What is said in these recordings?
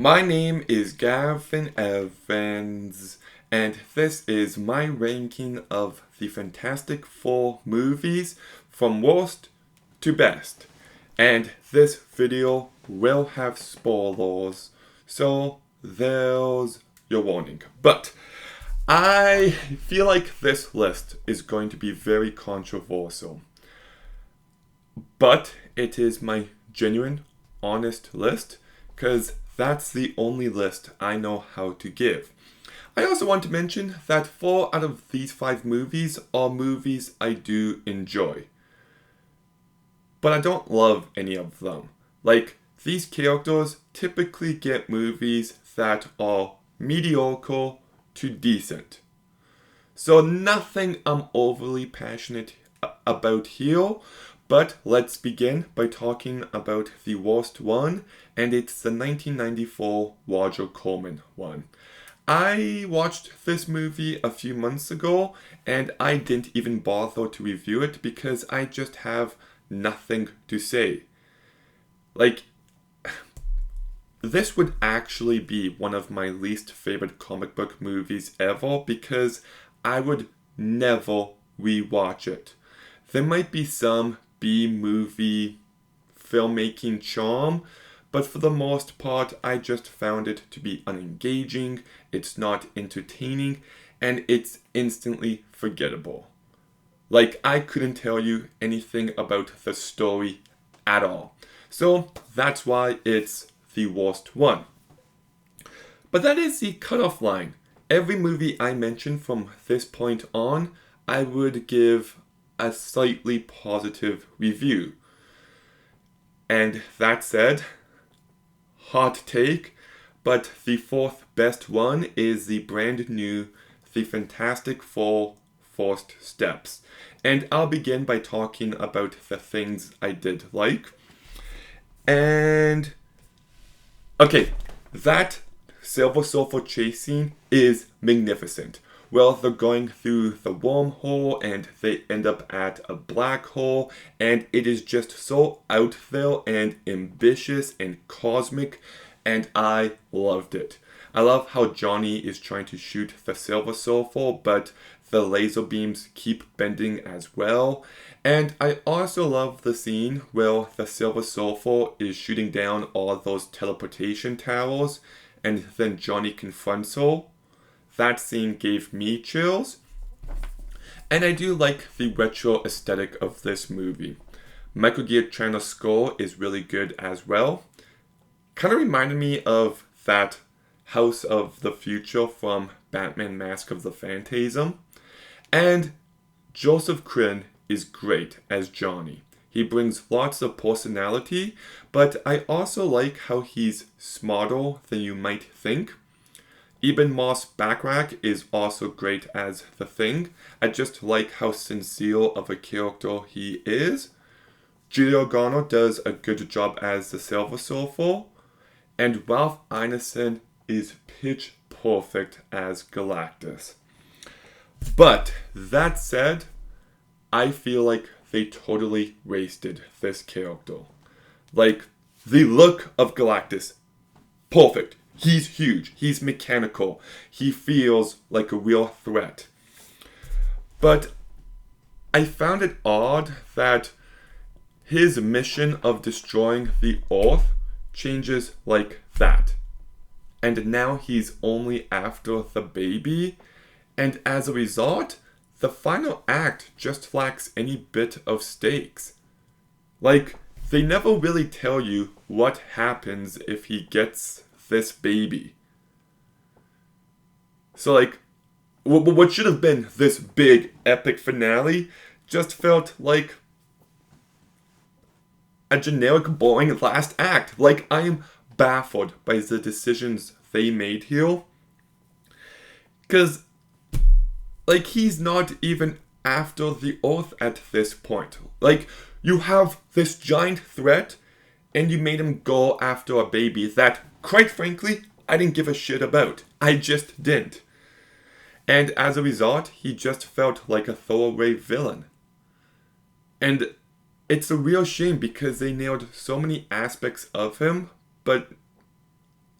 My name is Gavin Evans, and this is my ranking of the Fantastic Four movies from worst to best. And this video will have spoilers, so there's your warning. But I feel like this list is going to be very controversial. But it is my genuine, honest list, because that's the only list I know how to give. I also want to mention that 4 out of these 5 movies are movies I do enjoy. But I don't love any of them. Like, these characters typically get movies that are mediocre to decent. So nothing I'm overly passionate about here, but let's begin by talking about the worst one, and it's the 1994 Roger Corman one. I watched this movie a few months ago, and I didn't even bother to review it because I just have nothing to say. Like, this would actually be one of my least favorite comic book movies ever because I would never rewatch it. There might be some B-movie filmmaking charm, but for the most part, I just found it to be unengaging, it's not entertaining, and it's instantly forgettable. Like, I couldn't tell you anything about the story at all. So, that's why it's the worst one. But that is the cutoff line. Every movie I mention from this point on, I would give a slightly positive review. And that said, hot take, but the 4th best one is the brand new The Fantastic Four First Steps. And I'll begin by talking about the things I did like. And okay, that Silver Surfer chase scene is magnificent. Well, they're going through the wormhole and they end up at a black hole, and it is just so out there and ambitious and cosmic, and I loved it. I love how Johnny is trying to shoot the Silver Surfer, but the laser beams keep bending as well. And I also love the scene where the Silver Surfer is shooting down all those teleportation towers, and then Johnny confronts her. That scene gave me chills. And I do like the retro aesthetic of this movie. Michael Giacchino's score is really good as well. Kind of reminded me of that House of the Future from Batman Mask of the Phantasm. And Joseph Quinn is great as Johnny. He brings lots of personality, but I also like how he's smarter than you might think. Even Moss-Bachrach is also great as the Thing. I just like how sincere of a character he is. Julia Garner does a good job as the Silver Surfer. And Ralph Ineson is pitch perfect as Galactus. But that said, I feel like they totally wasted this character. Like, the look of Galactus, perfect. He's huge. He's mechanical. He feels like a real threat. But I found it odd that his mission of destroying the Earth changes like that. And now he's only after the baby. And as a result, the final act just lacks any bit of stakes. Like, they never really tell you what happens if he gets this baby. So, like, what should have been this big epic finale just felt like a generic boring last act. Like, I am baffled by the decisions they made here. Because, like, he's not even after the Earth at this point. Like, you have this giant threat, and you made him go after a baby that, quite frankly, I didn't give a shit about. I just didn't. And as a result, he just felt like a throwaway villain. And it's a real shame because they nailed so many aspects of him, but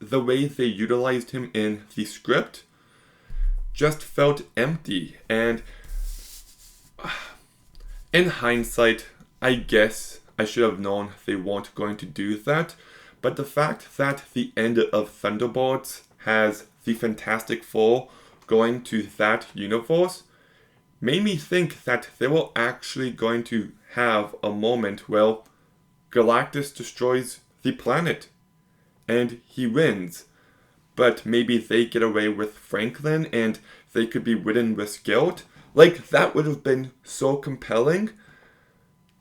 the way they utilized him in the script just felt empty. And in hindsight, I guess I should have known they weren't going to do that. But the fact that the end of Thunderbolts has the Fantastic Four going to that universe made me think that they were actually going to have a moment where Galactus destroys the planet and he wins. But maybe they get away with Franklin and they could be ridden with guilt. Like, that would have been so compelling.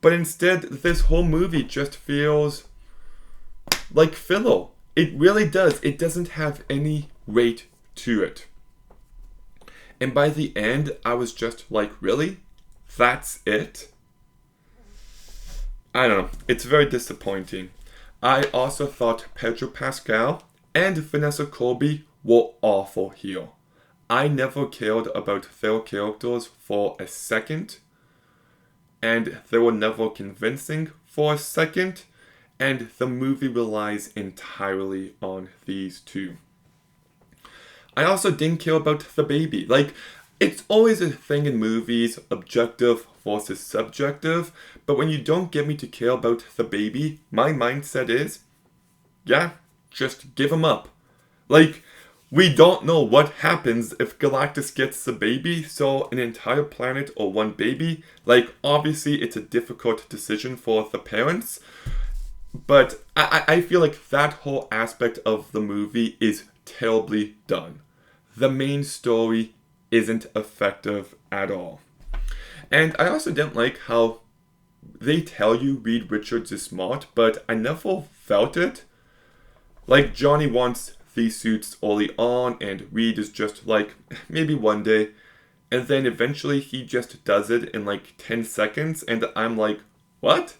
But instead, this whole movie just feels like filler. It really does. It doesn't have any weight to it. And by the end, I was just like, really? That's it? I don't know. It's very disappointing. I also thought Pedro Pascal and Vanessa Kirby were awful here. I never cared about their characters for a second, and they were never convincing for a second, and the movie relies entirely on these two. I also didn't care about the baby. Like, it's always a thing in movies, objective versus subjective, but when you don't get me to care about the baby, my mindset is, yeah, just give him up. Like, we don't know what happens if Galactus gets the baby, so an entire planet or one baby, like, obviously it's a difficult decision for the parents, but I feel like that whole aspect of the movie is terribly done. The main story isn't effective at all. And I also didn't like how they tell you Reed Richards is smart, but I never felt it. Like, Johnny wants these suits early on, and Reed is just like, maybe one day. And then eventually he just does it in like 10 seconds, and I'm like, what?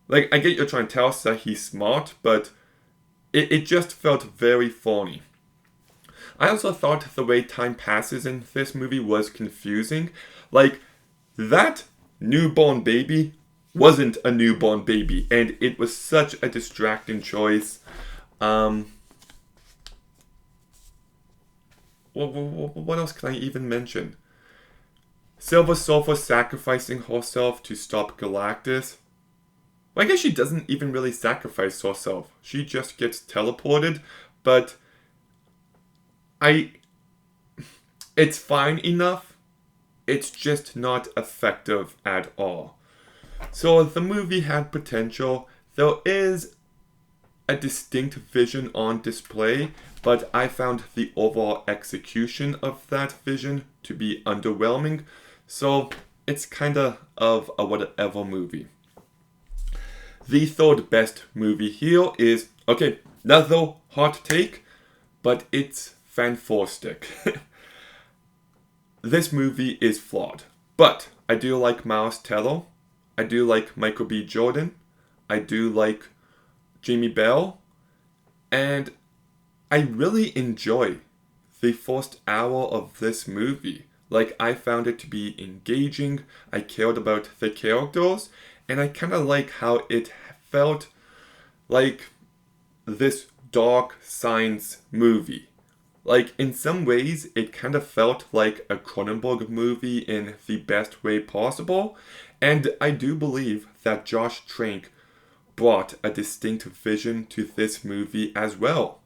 Like, I get you're trying to tell us that he's smart, but it just felt very phony. I also thought the way time passes in this movie was confusing. Like, that newborn baby wasn't a newborn baby, and it was such a distracting choice. What else can I even mention? Silver Surfer sacrificing herself to stop Galactus. Well, I guess she doesn't even really sacrifice herself. She just gets teleported, but it's fine enough. It's just not effective at all. So the movie had potential. There is a distinct vision on display, but I found the overall execution of that vision to be underwhelming. So it's kind of a whatever movie. The third best movie here is, okay, another hot take, but it's fantastic. This movie is flawed, but I do like Miles Teller, I do like Michael B. Jordan, I do like Jamie Bell, and I really enjoy the first hour of this movie. Like, I found it to be engaging, I cared about the characters, and I kind of like how it felt like this dark science movie. Like, in some ways, it kind of felt like a Cronenberg movie in the best way possible, and I do believe that Josh Trank brought a distinct vision to this movie as well.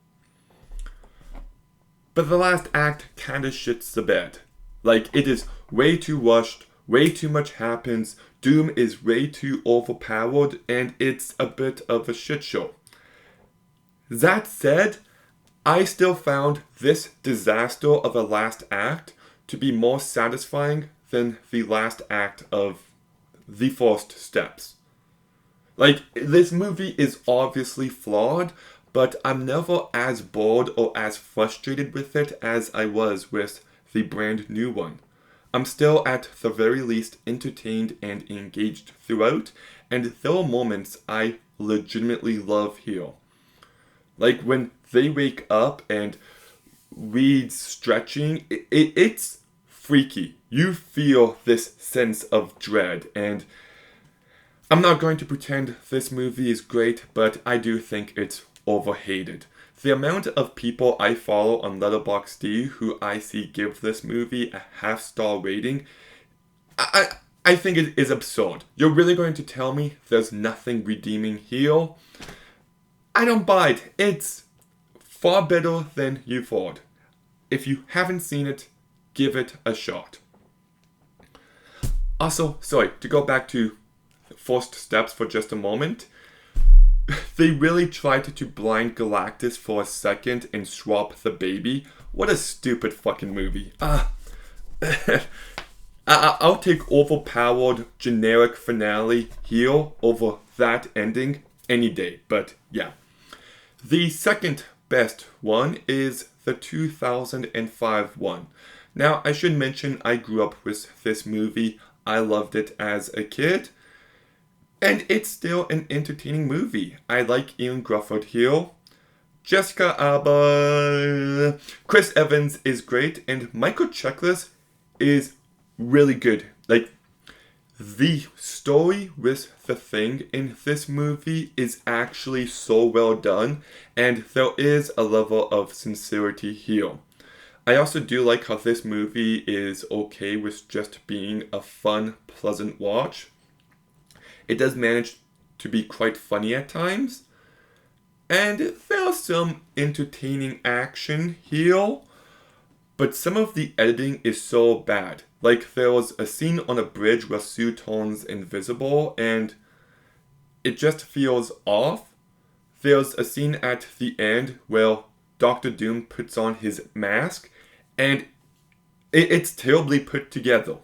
But the last act kind of shits the bed. Like, it is way too rushed, way too much happens, Doom is way too overpowered, and it's a bit of a shit show. That said, I still found this disaster of a last act to be more satisfying than the last act of the first steps. Like, this movie is obviously flawed, but I'm never as bored or as frustrated with it as I was with the brand new one. I'm still at the very least entertained and engaged throughout, and there are moments I legitimately love here. Like when they wake up and Reed's stretching, it's freaky. You feel this sense of dread, and I'm not going to pretend this movie is great, but I do think it's overhated. The amount of people I follow on Letterboxd who I see give this movie a half-star rating, I think it is absurd. You're really going to tell me there's nothing redeeming here? I don't buy it. It's far better than you thought. If you haven't seen it, give it a shot. Also, sorry, to go back to First Steps for just a moment. They really tried to blind Galactus for a second and swap the baby. What a stupid fucking movie. I'll take overpowered generic finale here over that ending any day. But yeah. The second best one is the 2005 one. Now, I should mention I grew up with this movie. I loved it as a kid. And it's still an entertaining movie. I like Ian Grufford here. Jessica Alba, Chris Evans is great, and Michael Chiklis is really good. Like, the story with the Thing in this movie is actually so well done, and there is a level of sincerity here. I also do like how this movie is okay with just being a fun, pleasant watch. It does manage to be quite funny at times, and there's some entertaining action here, but some of the editing is so bad. Like, there was a scene on a bridge where Sue turns invisible, and it just feels off. There's a scene at the end where Dr. Doom puts on his mask, and it's terribly put together.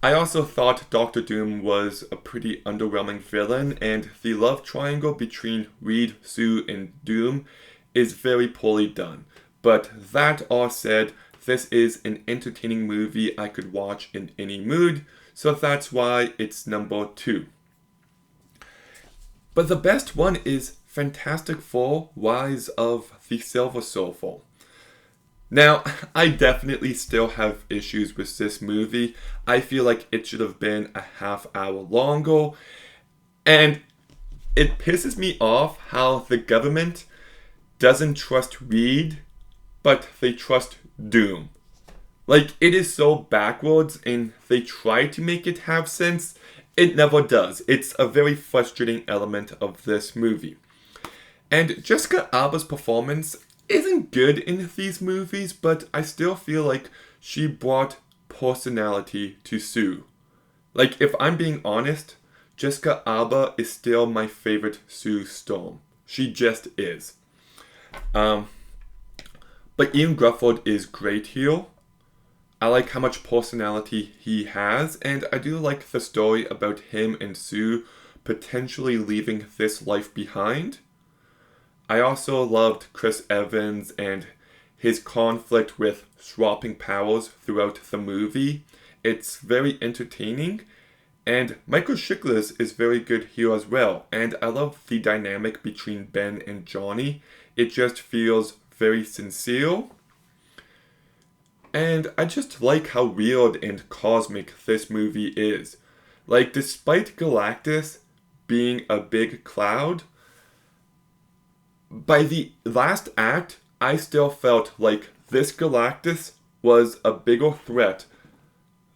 I also thought Dr. Doom was a pretty underwhelming villain, and the love triangle between Reed, Sue, and Doom is very poorly done. But that all said, this is an entertaining movie I could watch in any mood, so that's why it's number 2. But the best one is Fantastic Four: Rise of the Silver Surfer. Now, I definitely still have issues with this movie. I feel like it should have been a half hour longer. And it pisses me off how the government doesn't trust Reed, but they trust Doom. Like, it is so backwards, and they try to make it have sense. It never does. It's a very frustrating element of this movie. And Jessica Alba's performance isn't good in these movies, but I still feel like she brought personality to Sue. Like, if I'm being honest, Jessica Alba is still my favorite Sue Storm. She just is. But Ian Grufford is great here. I like how much personality he has, and I do like the story about him and Sue potentially leaving this life behind. I also loved Chris Evans and his conflict with swapping powers throughout the movie. It's very entertaining, and Michael Chiklis is very good here as well. And I love the dynamic between Ben and Johnny. It just feels very sincere. And I just like how weird and cosmic this movie is. Like, despite Galactus being a big cloud, by the last act, I still felt like this Galactus was a bigger threat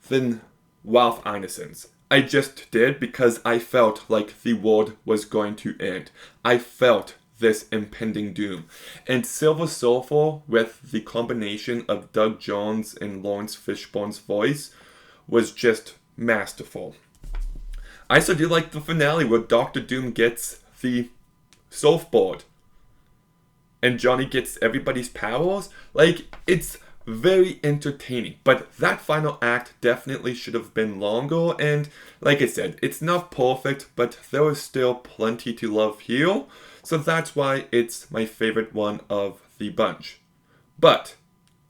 than Ralph Ineson's. I just did, because I felt like the world was going to end. I felt this impending doom. And Silver Surfer, with the combination of Doug Jones and Lawrence Fishburne's voice, was just masterful. I also do like the finale where Dr. Doom gets the surfboard and Johnny gets everybody's powers. Like, it's very entertaining. But that final act definitely should have been longer. And like I said, it's not perfect, but there is still plenty to love here. So that's why it's my favorite one of the bunch. But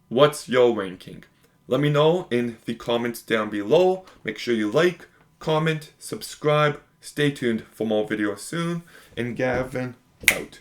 what's your ranking? Let me know in the comments down below. Make sure you like, comment, subscribe. Stay tuned for more videos soon. And Gavin, out.